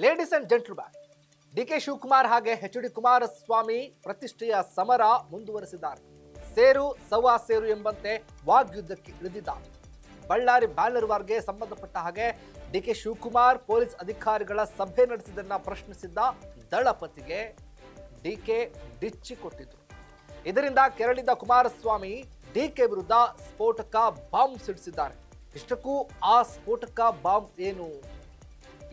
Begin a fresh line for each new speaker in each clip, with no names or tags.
Ladies and gentleman, D K Shivakumar ಹಾಗೆ ಎಚ್.ಡಿ. ಕುಮಾರಸ್ವಾಮಿ ಪ್ರತಿಷ್ಠೆಯ ಸಮರ ಮುಂದುವರೆಸಿದ್ದಾರೆ. ಸೇರು ಸವಾ ಸೇರು ಎಂಬಂತೆ ವಾಗ್ಯುದ್ಧಕ್ಕೆ ಇಳಿದಿದ್ದಾರೆ. ಬಳ್ಳಾರಿ ಬ್ಯಾನರ್ ವಾರ್ಗೆ ಸಂಬಂಧಪಟ್ಟ ಹಾಗೆ ಡಿಕೆ ಶಿವಕುಮಾರ್ ಪೊಲೀಸ್ ಅಧಿಕಾರಿಗಳ ಸಭೆ ನಡೆಸಿದ್ದನ್ನ ಪ್ರಶ್ನಿಸಿದ್ದ ದಳಪತಿಗೆ ಡಿಕೆ ಡಿಚ್ಚಿ ಕೊಟ್ಟಿದ್ರು. ಇದರಿಂದ ಕೆರಳಿದ ಕುಮಾರಸ್ವಾಮಿ ಡಿಕೆ ವಿರುದ್ಧ ಸ್ಫೋಟಕ ಬಾಂಬ್ ಸಿಡಿಸಿದ್ದಾರೆ. ಇಷ್ಟಕ್ಕೂ ಆ ಸ್ಫೋಟಕ ಬಾಂಬ್ ಏನು?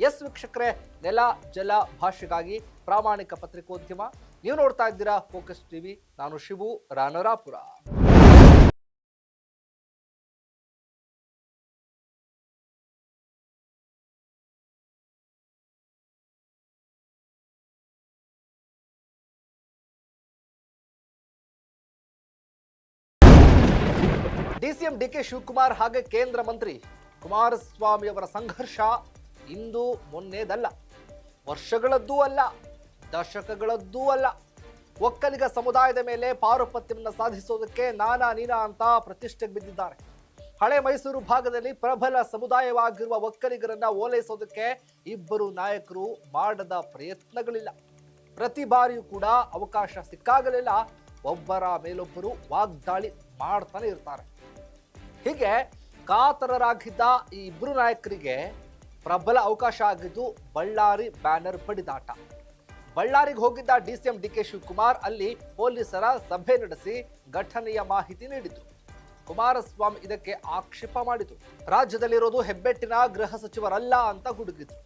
ಎಸ್ ವೀಕ್ಷಕರೇ, ನೆಲ ಜಲ ಭಾಷೆಗಾಗಿ ಪ್ರಾಮಾಣಿಕ ಪತ್ರಿಕೋದ್ಯಮ. ನೀವು ನೋಡ್ತಾ ಇದ್ದೀರಾ ಫೋಕಸ್ ಟಿವಿ. ನಾನು ಶಿವು ರಾನರಾಪುರ. ಡಿಸಿಎಂ ಡಿಕೆ ಶಿವಕುಮಾರ್ ಹಾಗೆ ಕೇಂದ್ರ ಮಂತ್ರಿ ಕುಮಾರಸ್ವಾಮಿ ಅವರ ಸಂಘರ್ಷ ಇಂದು ಮೊನ್ನೆದಲ್ಲ, ವರ್ಷಗಳದ್ದೂ ಅಲ್ಲ, ದಶಕಗಳದ್ದೂ ಅಲ್ಲ. ಒಕ್ಕಲಿಗ ಸಮುದಾಯದ ಮೇಲೆ ಪಾರುಪತ್ಯವನ್ನು ಸಾಧಿಸೋದಕ್ಕೆ ನಾನಾ ನೀನಾ ಅಂತ ಪ್ರತಿಷ್ಠೆಗೆ ಬಿದ್ದಿದ್ದಾರೆ. ಹಳೆ ಮೈಸೂರು ಭಾಗದಲ್ಲಿ ಪ್ರಬಲ ಸಮುದಾಯವಾಗಿರುವ ಒಕ್ಕಲಿಗರನ್ನ ಓಲೈಸೋದಕ್ಕೆ ಇಬ್ಬರು ನಾಯಕರು ಮಾಡದ ಪ್ರಯತ್ನಗಳಿಲ್ಲ. ಪ್ರತಿ ಬಾರಿಯೂ ಕೂಡ ಅವಕಾಶ ಸಿಕ್ಕಾಗಲಿಲ್ಲ, ಒಬ್ಬರ ಮೇಲೊಬ್ಬರು ವಾಗ್ದಾಳಿ ಮಾಡ್ತಾನೆ ಇರ್ತಾರೆ. ಹೀಗೆ ಕಾತರರಾಗಿದ್ದ ಈ ಇಬ್ಬರು ನಾಯಕರಿಗೆ ಪ್ರಬಲ ಅವಕಾಶ ಆಗಿದ್ದು ಬಳ್ಳಾರಿ ಬ್ಯಾನರ್ ಬಡಿದಾಟ. ಬಳ್ಳಾರಿಗೆ ಹೋಗಿದ್ದ ಡಿಸಿಎಂ ಡಿಕೆ ಶಿವಕುಮಾರ್ ಅಲ್ಲಿ ಪೊಲೀಸರ ಸಭೆ ನಡೆಸಿ ಘಟನೆಯ ಮಾಹಿತಿ ನೀಡಿದ್ರು. ಕುಮಾರಸ್ವಾಮಿ ಇದಕ್ಕೆ ಆಕ್ಷೇಪ ಮಾಡಿದ್ರು. ರಾಜ್ಯದಲ್ಲಿರೋದು ಹೆಬ್ಬೆಟ್ಟಿನ ಗೃಹ ಸಚಿವರಲ್ಲ ಅಂತ ಗುಡುಗಿದ್ರು.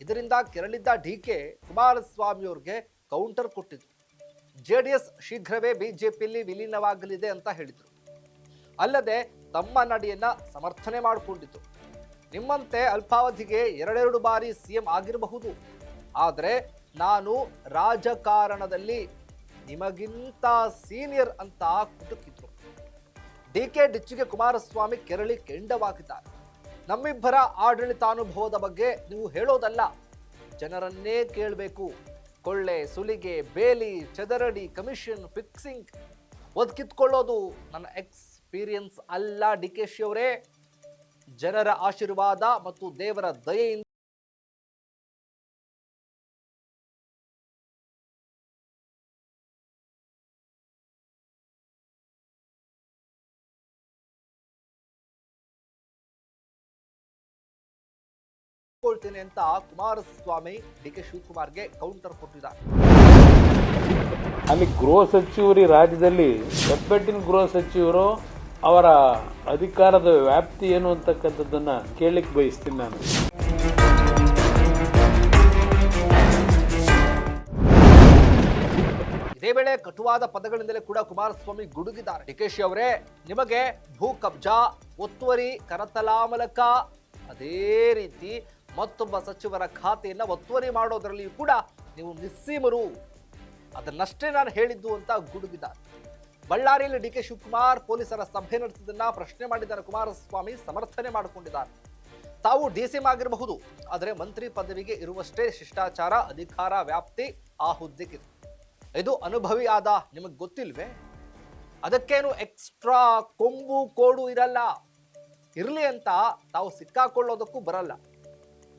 ಇದರಿಂದ ಕೆರಳಿದ್ದ ಡಿಕೆ ಕುಮಾರಸ್ವಾಮಿ ಅವ್ರಿಗೆ ಕೌಂಟರ್ ಕೊಟ್ಟಿದ್ರು. ಜೆಡಿಎಸ್ ಶೀಘ್ರವೇ ಬಿಜೆಪಿಯಲ್ಲಿ ವಿಲೀನವಾಗಲಿದೆ ಅಂತ ಹೇಳಿದ್ರು. ಅಲ್ಲದೆ ತಮ್ಮ ನಡೆಯನ್ನ ಸಮರ್ಥನೆ ಮಾಡಿಕೊಂಡಿದ್ರು. ನಿಮ್ಮಂತೆ ಅಲ್ಪಾವಧಿಗೆ ಎರಡೆರಡು ಬಾರಿ ಸಿಎಂ ಆಗಿರಬಹುದು, ಆದರೆ ನಾನು ರಾಜಕಾರಣದಲ್ಲಿ ನಿಮಗಿಂತ ಸೀನಿಯರ್ ಅಂತ ಕುಟುಕಿದ್ರು. ಡಿಕೆ ಡಿಚ್ಚಿಗೆ ಕುಮಾರಸ್ವಾಮಿ ಕೆರಳಿ ಕೆಂಡವಾಗಿದ್ದಾರೆ. ನಮ್ಮಿಬ್ಬರ ಆಡಳಿತಾನುಭವದ ಬಗ್ಗೆ ನೀವು ಹೇಳೋದಲ್ಲ, ಜನರನ್ನೇ ಕೇಳಬೇಕು. ಕೊಳ್ಳೆ ಸುಲಿಗೆ ಬೇಲಿ ಚದರಡಿ ಕಮಿಷನ್ ಫಿಕ್ಸಿಂಗ್ ಒದ್ಕಿತ್ಕೊಳ್ಳೋದು ನನ್ನ ಎಕ್ಸ್ಪೀರಿಯನ್ಸ್ ಅಲ್ಲ ಡಿಕೆಶಿ ಅವರೇ. ಜನರ ಆಶೀರ್ವಾದ ಮತ್ತು ದೇವರ ದಯೆಯಿಂದ ಕೊಳ್ತೇನೆ ಅಂತ ಕುಮಾರಸ್ವಾಮಿ ಡಿಕೆ ಶಿವಕುಮಾರ್ಗೆ ಕೌಂಟರ್ ಕೊಟ್ಟಿದ್ದಾರೆ.
ಅಲ್ಲಿ ಗೃಹ ಸಚಿವರು ರಾಜ್ಯದಲ್ಲಿ ಹೆಬ್ಬೆಟ್ಟಿನ ಗೃಹ ಸಚಿವರು ಅವರ ಅಧಿಕಾರದ ವ್ಯಾಪ್ತಿ ಏನು ಅಂತಕ್ಕಂಥದ್ದನ್ನ ಕೇಳಲಿಕ್ಕೆ ಬಯಸ್ತೀನಿ ನಾನು.
ಇದೇ ವೇಳೆ ಕಟುವಾದ ಪದಗಳಿಂದಲೇ ಕೂಡ ಕುಮಾರಸ್ವಾಮಿ ಗುಡುಗಿದ್ದಾರೆ. ಡಿಕೆಶಿ ಅವರೇ, ನಿಮಗೆ ಭೂ ಕಬ್ಜಾ, ಒತ್ತುವರಿ, ಕರತಲಾಮಲಕ, ಅದೇ ರೀತಿ ಮತ್ತೊಬ್ಬ ಸಚಿವರ ಖಾತೆಯನ್ನ ಒತ್ತುವರಿ ಮಾಡೋದ್ರಲ್ಲಿಯೂ ಕೂಡ ನೀವು ನಿಸ್ಸೀಮರು, ಅದನ್ನಷ್ಟೇ ನಾನು ಹೇಳಿದ್ದು ಅಂತ ಗುಡುಗಿದ್ದಾರೆ. ಬಳ್ಳಾರಿಯಲ್ಲಿ ಡಿಕೆ ಶಿವಕುಮಾರ್ ಪೊಲೀಸರ ಸಭೆ ನಡೆಸಿದ್ದನ್ನ ಪ್ರಶ್ನೆ ಮಾಡಿದ್ದಾರೆ. ಕುಮಾರಸ್ವಾಮಿ ಸಮರ್ಥನೆ ಮಾಡಿಕೊಂಡಿದ್ದಾರೆ. ತಾವು ಡಿಸಿಎಂ ಆಗಿರಬಹುದು, ಆದರೆ ಮಂತ್ರಿ ಪದವಿಗೆ ಇರುವಷ್ಟೇ ಶಿಷ್ಟಾಚಾರ, ಅಧಿಕಾರ ವ್ಯಾಪ್ತಿ ಆ ಹುದ್ದೆಗಿದೆ. ಇದು ಅನುಭವಿ ಆದ ನಿಮಗೆ ಗೊತ್ತಿಲ್ವೇ? ಅದಕ್ಕೇನು ಎಕ್ಸ್ಟ್ರಾ ಕೊಂಬು ಕೋಡು ಇರಲ್ಲ. ಇರಲಿ ಅಂತ ತಾವು ಸಿಕ್ಕಾಕೊಳ್ಳೋದಕ್ಕೂ ಬರಲ್ಲ.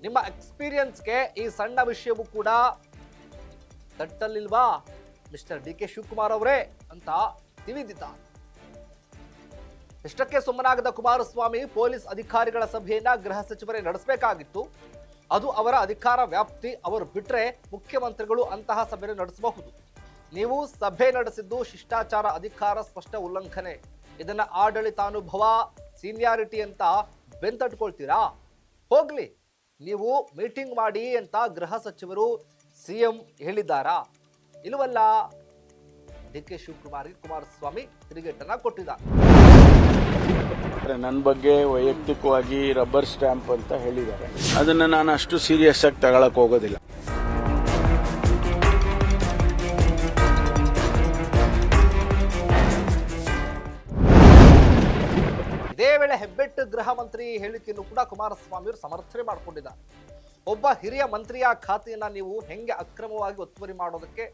ನಿಮ್ಮ ಎಕ್ಸ್ಪೀರಿಯನ್ಸ್ಗೆ ಈ ಸಣ್ಣ ವಿಷಯವೂ ಕೂಡ ತಟ್ಟಲಿಲ್ವಾ ಮಿಸ್ಟರ್ ಡಿಕೆ ಶಿವಕುಮಾರ್ ಅವರೇ ಅಂತ ತಿವಿದಿದ್ದಾರೆ. ಇಷ್ಟಕ್ಕೆ ಸುಮ್ಮನಾಗದ ಕುಮಾರಸ್ವಾಮಿ ಪೊಲೀಸ್ ಅಧಿಕಾರಿಗಳ ಸಭೆಯನ್ನ ಗೃಹ ಸಚಿವರೇ ನಡೆಸಬೇಕಾಗಿತ್ತು. ಅದು ಅವರ ಅಧಿಕಾರ ವ್ಯಾಪ್ತಿ. ಅವರು ಬಿಟ್ರೆ ಮುಖ್ಯಮಂತ್ರಿಗಳು ಅಂತಹ ಸಭೆ ನಡೆಸಬಹುದು. ನೀವು ಸಭೆ ನಡೆಸಿದ್ದು ಶಿಷ್ಟಾಚಾರ, ಅಧಿಕಾರ ಸ್ಪಷ್ಟ ಉಲ್ಲಂಘನೆ. ಇದನ್ನ ಆಡಳಿತಾನುಭವ, ಸೀನಿಯಾರಿಟಿ ಅಂತ ಬೆಂತಟ್ಕೊಳ್ತೀರಾ? ಹೋಗ್ಲಿ, ನೀವು ಮೀಟಿಂಗ್ ಮಾಡಿ ಅಂತ ಗೃಹ ಸಚಿವರು ಸಿಎಂ ಹೇಳಿದ್ದಾರಾ? ಇಲ್ಲವಲ್ಲ. ಡಿಕೆ ಶಿವಕುಮಾರ್ಗೆ ಕುಮಾರಸ್ವಾಮಿ ತಿರುಗೇಟನ್ನ ಕೊಟ್ಟಿದ್ದಾರೆ.
ನನ್ನ ಬಗ್ಗೆ ವೈಯಕ್ತಿಕವಾಗಿ ರಬ್ಬರ್ ಸ್ಟ್ಯಾಂಪ್ ಅಂತ ಹೇಳಿದ್ದಾರೆ. ಅದನ್ನ ನಾನು ಅಷ್ಟು ಸೀರಿಯಸ್ ಆಗಿ ತಗೊಳಕ್ ಹೋಗೋದಿಲ್ಲ.
ಇದೇ ವೇಳೆ ಹೆಬ್ಬೆಟ್ಟು ಗೃಹ ಮಂತ್ರಿ ಹೇಳಿಕೆಯನ್ನು ಕೂಡ ಕುಮಾರಸ್ವಾಮಿ ಅವರು ಸಮರ್ಥನೆ ಮಾಡಿಕೊಂಡಿದ್ದಾರೆ. ಒಬ್ಬ ಹಿರಿಯ ಮಂತ್ರಿಯ ಖಾತೆಯನ್ನ ನೀವು ಹೆಂಗೆ ಅಕ್ರಮವಾಗಿ ಒತ್ತುವರಿ ಮಾಡೋದಕ್ಕೆ